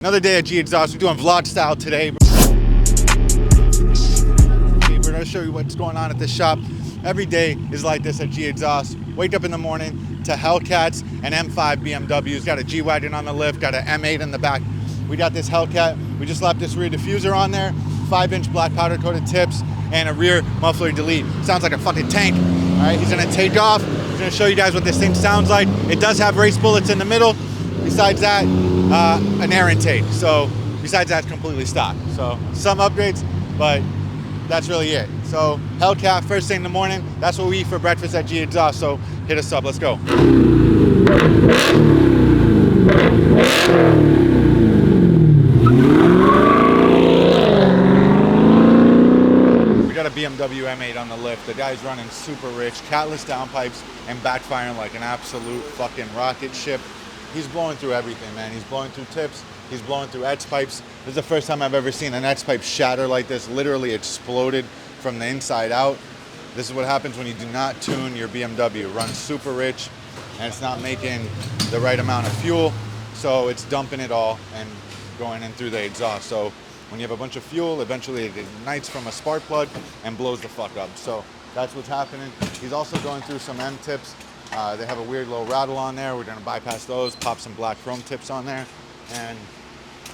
Another day at G Exhaust. We're doing vlog style today. We're gonna show you what's going on at this shop. Every day is like this at G Exhaust. Wake up in the morning to Hellcats and M5 BMWs. Got a G-Wagon on the lift, got an M8 in the back. We got this Hellcat. We just slapped this rear diffuser on there, 5-inch black powder coated tips, and a rear muffler delete. Sounds like a fucking tank. All right, he's gonna take off. He's gonna show you guys what this thing sounds like. It does have race bullets in the middle. Besides that, an air intake. So besides that, it's completely stock. So some upgrades, but that's really it. So Hellcat, first thing in the morning. That's what we eat for breakfast at G Exhaust. So hit us up. Let's go. We got a BMW M8 on the lift. The guy's running super rich, catless downpipes, and backfiring like an absolute fucking rocket ship. He's blowing through everything, man. He's blowing through tips. He's blowing through edge pipes. This is the first time I've ever seen an edge pipe shatter like this. Literally exploded from the inside out. This is what happens when you do not tune your BMW. It runs super rich, and it's not making the right amount of fuel. So it's dumping it all and going in through the exhaust. So when you have a bunch of fuel, eventually it ignites from a spark plug and blows the fuck up. So that's what's happening. He's also going through some M tips. They have a weird little rattle on there. We're gonna bypass those, pop some black chrome tips on there. And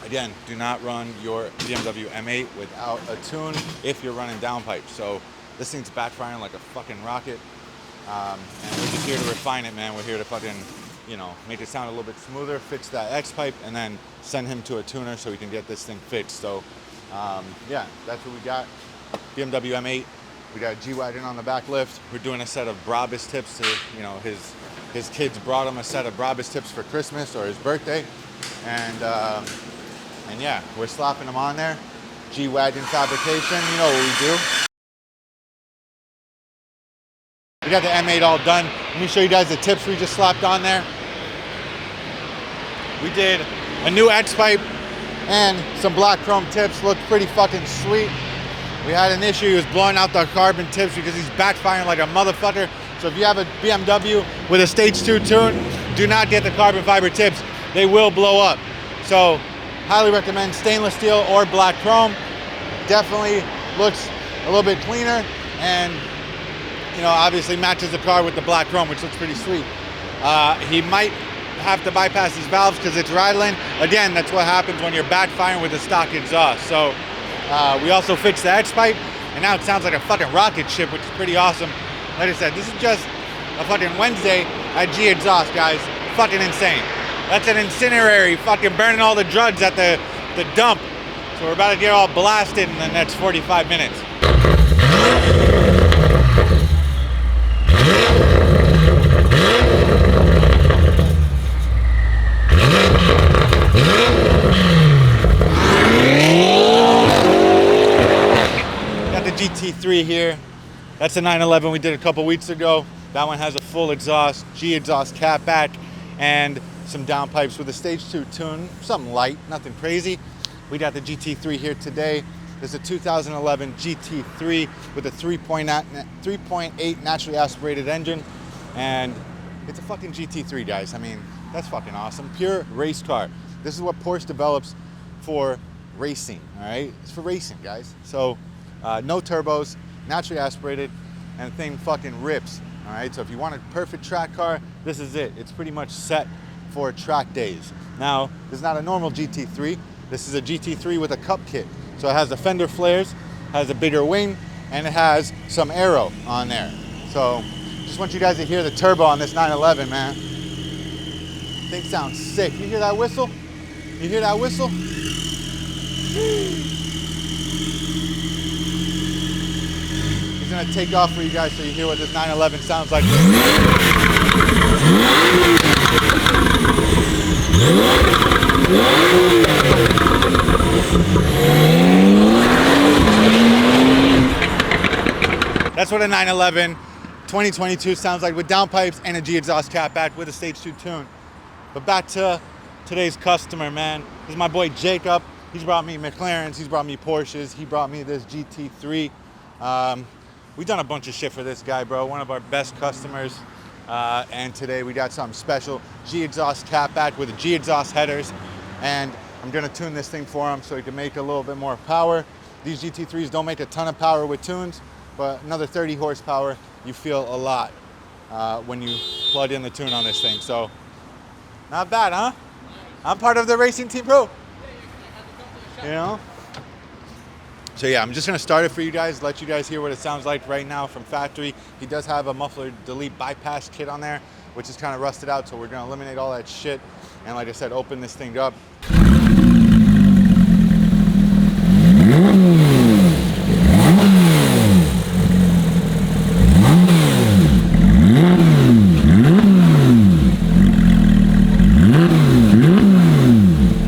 again, do not run your BMW M8 without a tune if you're running downpipes. So this thing's backfiring like a fucking rocket. And we're just here to refine it, man. We're here to fucking, you know, make it sound a little bit smoother, fix that X pipe, and then send him to a tuner so we can get this thing fixed. So yeah, that's what we got. BMW M8. We got a G-Wagon on the back lift. We're doing a set of Brabus tips to, you know, his kids brought him a set of Brabus tips for Christmas or his birthday. And yeah, we're slapping them on there. G-Wagon fabrication, you know what we do. We got the M8 all done. Let me show you guys the tips we just slapped on there. We did a new X pipe and some black chrome tips. Looked pretty fucking sweet. We had an issue, he was blowing out the carbon tips because he's backfiring like a motherfucker. So if you have a BMW with a stage 2 tune, do not get the carbon fiber tips. They will blow up. So highly recommend stainless steel or black chrome. Definitely looks a little bit cleaner and, you know, obviously matches the car with the black chrome, which looks pretty sweet. He might have to bypass his valves because it's rattling. Again, that's what happens when you're backfiring with a stock exhaust. So we also fixed the edge pipe, and now it sounds like a fucking rocket ship, which is pretty awesome. Like I said, this is just a fucking Wednesday at G Exhaust, guys. Fucking insane. That's an incinerary, fucking burning all the drugs at the dump. So we're about to get all blasted in the next 45 minutes. GT3 here. That's the 911 we did a couple weeks ago. That one has a full exhaust, G exhaust cat back, and some downpipes with a stage 2 tune, something light, nothing crazy. We got the GT3 here today. There's a 2011 GT3 with a 3.8 naturally aspirated engine, and it's a fucking GT3, guys. I mean, that's fucking awesome. Pure race car. This is what Porsche develops for racing, all right? It's for racing, guys. So no turbos, naturally aspirated, and the thing fucking rips, all right? So if you want a perfect track car, this is it. It's pretty much set for track days. Now, this is not a normal GT3. This is a GT3 with a cup kit. So it has the fender flares, has a bigger wing, and it has some aero on there. So just want you guys to hear the turbo on this 911, man. Thing sounds sick. You hear that whistle? You hear that whistle? He's gonna take off for you guys so you hear what this 911 sounds like. That's what a 911 2022 sounds like with downpipes and a G exhaust cat back with a stage 2 tune. But back to today's customer, man. This is my boy Jacob. He's brought me McLarens, he's brought me Porsches, he brought me this GT3. We've done a bunch of shit for this guy, bro. One of our best customers. And today we got something special. G exhaust cat back with the G exhaust headers. And I'm I'm gonna tune this thing for him so he can make a little bit more power. These GT3s don't make a ton of power with tunes, but another 30 horsepower, you feel a lot when you plug in the tune on this thing. So, not bad, huh? I'm part of the racing team, bro. You know? So yeah, I'm just gonna start it for you guys, let you guys hear what it sounds like right now from factory. He does have a muffler delete bypass kit on there, which is kind of rusted out, so we're gonna eliminate all that shit. And like I said, open this thing up.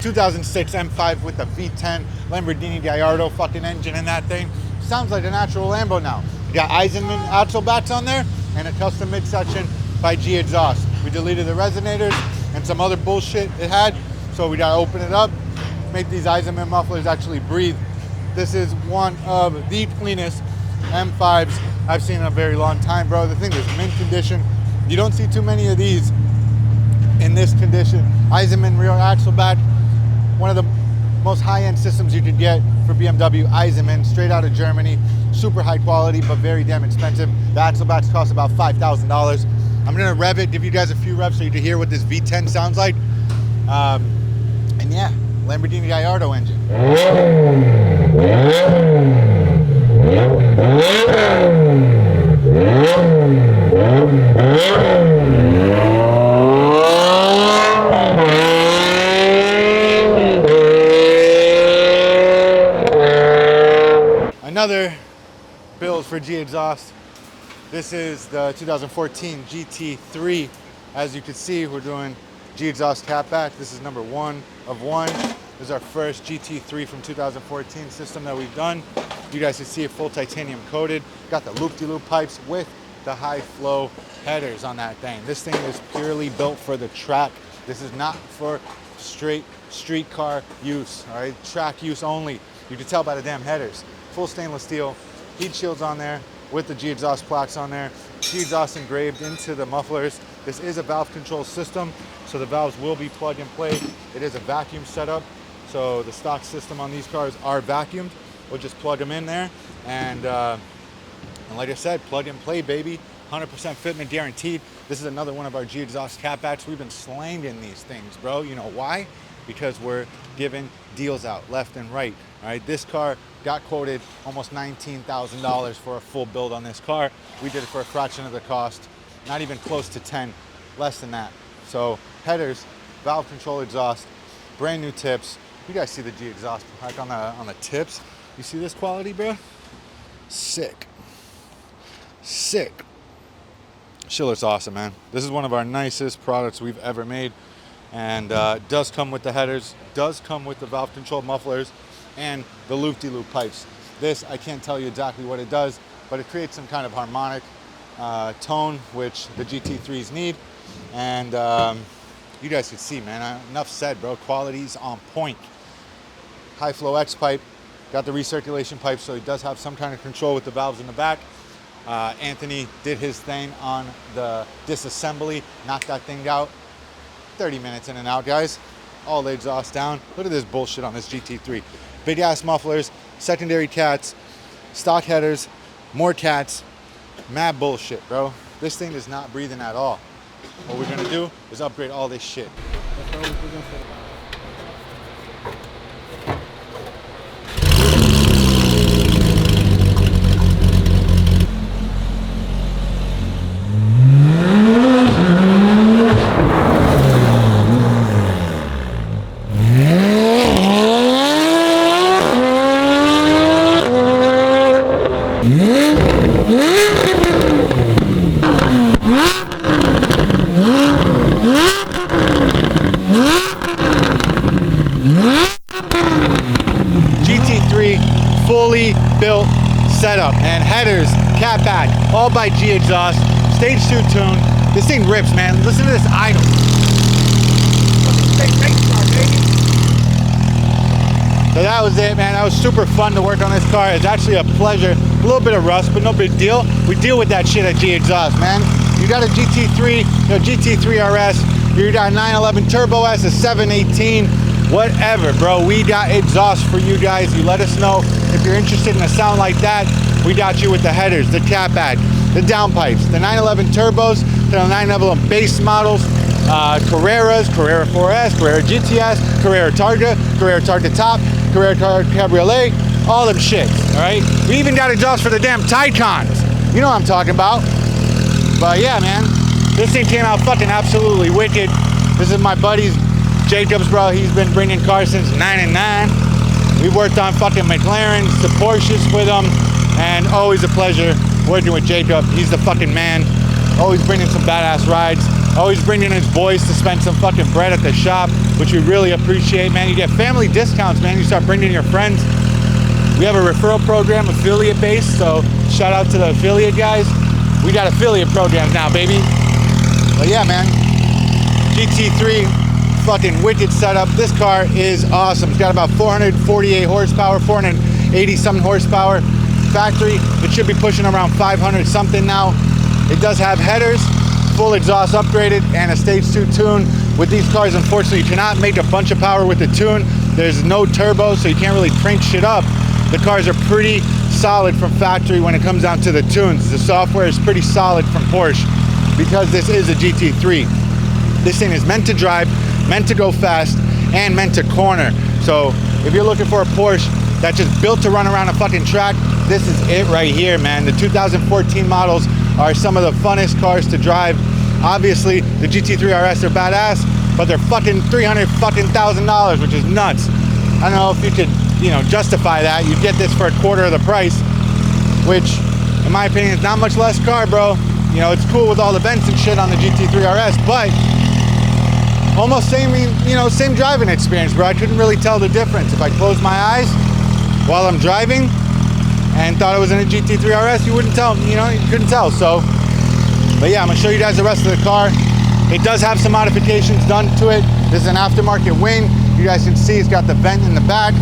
2006 M5 with the V10 Lamborghini Gallardo fucking engine in that thing. Sounds like a natural Lambo now. You got Eisenman axle backs on there and a custom midsection by G exhaust. We deleted the resonators and some other bullshit it had, so we gotta open it up, make these Eisenman mufflers actually breathe. This is one of the cleanest M5s I've seen in a very long time, bro. The thing is mint condition. You don't see too many of these in this condition. Eisenman rear axle back, one of the most high-end systems you could get for BMW. Eisenman, straight out of Germany, super high quality, but very damn expensive. The axle backs cost about $5,000. I'm gonna rev it, give you guys a few revs so you can hear what this V10 sounds like. And yeah, Lamborghini Gallardo engine. Another build for G exhaust. This is the 2014 GT3. As you can see, we're doing G exhaust catback. This is number 1 of 1. This is our first GT3 from 2014 system that we've done. You guys can see it full titanium coated. Got the loop-de-loop pipes with the high flow headers on that thing. This thing is purely built for the track. This is not for straight street car use, all right? Track use only. You can tell by the damn headers. Full stainless steel, heat shields on there with the G exhaust plaques on there. G exhaust engraved into the mufflers. This is a valve control system, so the valves will be plug and play. It is a vacuum setup, so the stock system on these cars are vacuumed. We'll just plug them in there, and like I said, plug and play, baby. 100% fitment guaranteed. This is another one of our G exhaust catbacks. We've been slanging these things, bro. You know why? Because we're giving deals out left and right. All right, this car got quoted almost $19,000 for a full build on this car. We did it for a fraction of the cost, not even close to 10, less than that. So headers, valve control exhaust, brand new tips. You guys see the G exhaust like on the tips. You see this quality, bro? Sick, sick. Shit looks awesome, man. This is one of our nicest products we've ever made, and does come with the headers, does come with the valve control mufflers, and the loop-de-loop pipes. This, I can't tell you exactly what it does, but it creates some kind of harmonic tone, which the GT3s need. And you guys can see, man, enough said, bro. Quality's on point. High flow X pipe, got the recirculation pipe, so it does have some kind of control with the valves in the back. Anthony did his thing on the disassembly, knocked that thing out. 30 minutes in and out, guys. All the exhaust down. Look at this bullshit on this GT3. Big ass mufflers, secondary cats, stock headers, more cats. Mad bullshit, bro. This thing is not breathing at all. What we're gonna do is upgrade all this shit. GT3 fully built setup, and headers, catback, all by G exhaust, stage 2 tune. This thing rips, man. Listen to this idle. So that was it, man. That was super fun to work on this car. It's actually a pleasure. A little bit of rust, but no big deal. We deal with that shit at G exhaust, man. You got a GT3, GT3 RS. You got a 911 Turbo S, a 718. whatever, bro. We got exhaust for you guys. You let us know if you're interested in a sound like that. We got you with the headers, the catback, the downpipes, the 911 turbos, the 911 base models, Carreras, Carrera 4S, Carrera GTS, Carrera Targa, Carrera Targa Top, Carrera Targa Cabriolet, all them shits, all right? We even got exhaust for the damn Taycans. You know what I'm talking about. But yeah, man, this thing came out fucking absolutely wicked. This is my buddy's Jacobs, bro. He's been bringing cars since '99. We worked on fucking McLarens to Porsches with him, and always a pleasure working with Jacob. He's the fucking man. Always bringing some badass rides. Always bringing his boys to spend some fucking bread at the shop, which we really appreciate, man. You get family discounts, man. You start bringing your friends. We have a referral program, affiliate based, so shout out to the affiliate guys. We got affiliate programs now, baby. But yeah, man, GT3, fucking wicked setup. This car is awesome. It's got about 448 horsepower, 480 something horsepower. Factory, it should be pushing around 500 something now. It does have headers, full exhaust upgraded, and a stage 2 tune. With these cars, unfortunately, you cannot make a bunch of power with the tune. There's no turbo, so you can't really crank shit up. The cars are pretty solid from factory when it comes down to the tunes. The software is pretty solid from Porsche because this is a GT3. This thing is meant to drive, meant to go fast, and meant to corner. So if you're looking for a Porsche that's just built to run around a fucking track, this is it right here, man. The 2014 models are some of the funnest cars to drive. Obviously, the GT3 RS are badass, but they're fucking $300,000, which is nuts. I don't know if you could, you know, justify that. You'd get this for a quarter of the price, which, in my opinion, is not much less car, bro. You know, it's cool with all the vents and shit on the GT3 RS, but almost same, you know, same driving experience, bro. I couldn't really tell the difference. If I closed my eyes while I'm driving and thought I was in a GT3 RS, you wouldn't tell, you know, you couldn't tell. So, but yeah, I'm gonna show you guys the rest of the car. It does have some modifications done to it. This is an aftermarket wing. You guys can see it's got the vent in the back.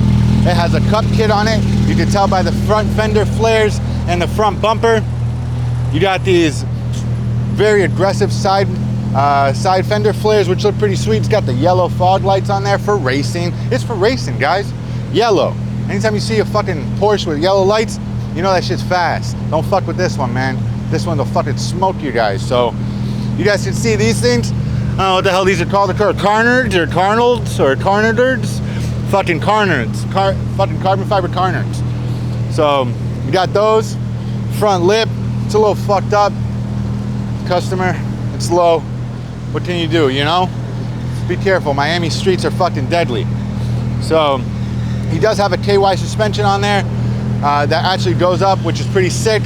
It has a cup kit on it. You can tell by the front fender flares and the front bumper. You got these very aggressive side fender flares, which look pretty sweet. It's got the yellow fog lights on there for racing. It's for racing, guys. Yellow. Anytime you see a fucking Porsche with yellow lights, you know that shit's fast. Don't fuck with this one, man. This one will fucking smoke you guys. So you guys can see these things. I don't know what the hell these are called. They're called carnards or carnals or carnards. Fucking carnards. Fucking carbon fiber carnards. So you got those. Front lip. It's a little fucked up. Customer, it's low. What can you do, you know? Just be careful. Miami streets are fucking deadly. So he does have a KY suspension on there that actually goes up, which is pretty sick.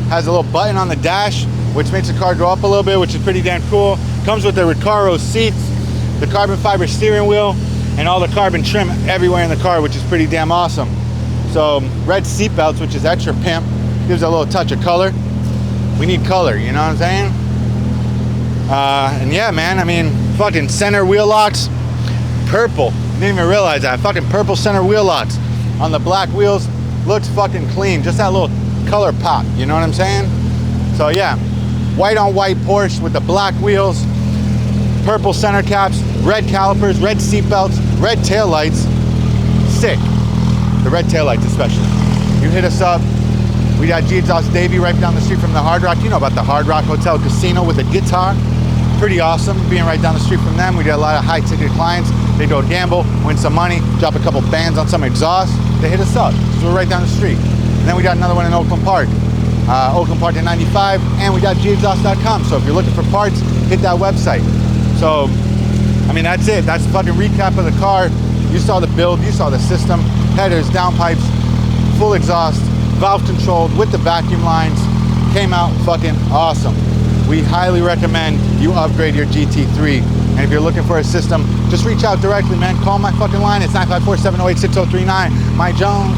Has a little button on the dash, which makes the car go up a little bit, which is pretty damn cool. Comes with the Recaro seats, the carbon fiber steering wheel, and all the carbon trim everywhere in the car, which is pretty damn awesome. So red seat belts, which is extra pimp, gives it a little touch of color. We need color, you know what I'm saying? And yeah, man, I mean, fucking center wheel locks, purple. Didn't even realize that. Fucking purple center wheel locks on the black wheels. Looks fucking clean. Just that little color pop, you know what I'm saying? So yeah, white on white Porsche with the black wheels, purple center caps, red calipers, red seat belts, red tail lights. Sick. The red tail lights especially. You hit us up. We got G-Exhaust Davie right down the street from the Hard Rock. You know about the Hard Rock Hotel Casino with a guitar. Pretty awesome being right down the street from them. We get a lot of high ticket clients. They go gamble, win some money, drop a couple bands on some exhaust. They hit us up. So we're right down the street. And then we got another one in Oakland Park. Oakland Park in 95. And we got gexhaust.com. So if you're looking for parts, hit that website. So, I mean, that's it. That's the fucking recap of the car. You saw the build, you saw the system. Headers, downpipes, full exhaust, valve controlled with the vacuum lines. Came out fucking awesome. We highly recommend you upgrade your GT3. And if you're looking for a system, just reach out directly, man. Call my fucking line. It's 954-708-6039. Mike Jones.